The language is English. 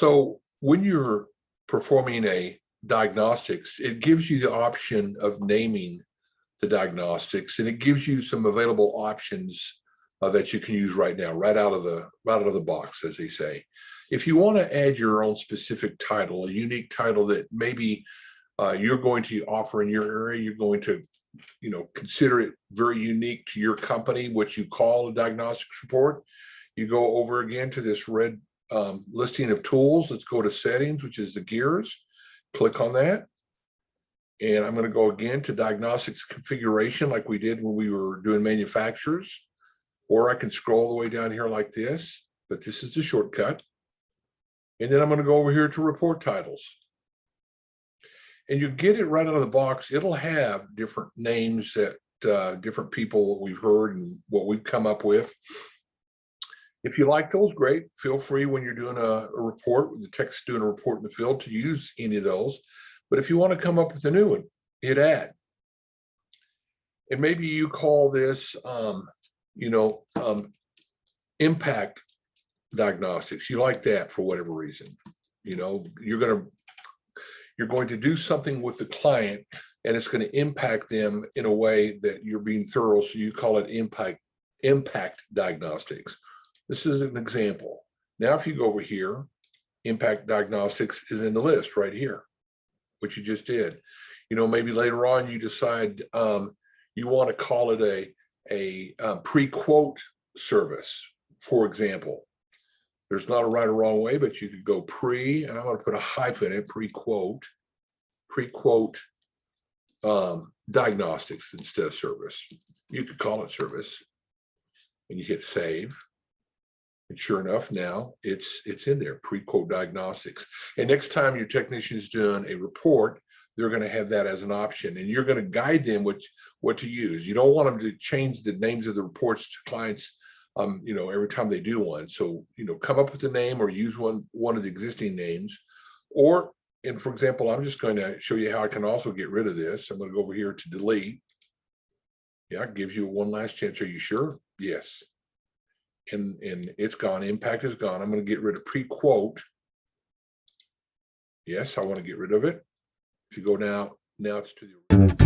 So when you're performing a diagnostics, it gives you the option of naming the diagnostics, and it gives you some available options that you can use right now, right out of the box, as they say. If you want to add your own specific title, a unique title that maybe you're going to offer in your area, you're going to consider it very unique to your company, what you call a diagnostics report. You go over again to this red listing of tools. Let's go to settings, which is the gears. Click on that. And I'm going to go again to diagnostics configuration like we did when we were doing manufacturers. Or I can scroll the way down here like this, but this is the shortcut. And then I'm going to go over here to report titles. And you get it right out of the box. It'll have different names that different people we've heard and what we've come up with. If you like those, great. Feel free when you're doing a report, the tech's doing a report in the field, to use any of those. But if you want to come up with a new one, hit add. And maybe you call this, impact diagnostics. You like that for whatever reason. You're going to do something with the client, and it's going to impact them in a way that you're being thorough. So you call it impact diagnostics. This is an example. Now, if you go over here, impact diagnostics is in the list right here, which you just did. Maybe later on you decide you want to call it a pre-quote service, for example. There's not a right or wrong way, but you could go pre, and I'm going to put a hyphen in it, pre-quote diagnostics instead of service. You could call it service, and you hit save. And sure enough, now it's in there, pre-quote diagnostics. And next time your technician is doing a report, they're going to have that as an option, and you're going to guide them what to use. You don't want them to change the names of the reports to clients, every time they do one. So, come up with a name or use one of the existing names. And for example, I'm just going to show you how I can also get rid of this. I'm going to go over here to delete. Yeah, it gives you one last chance. Are you sure? Yes. And it's gone. Impact is gone. I'm going to get rid of pre-quote. Yes, I want to get rid of it. If you go now it's to the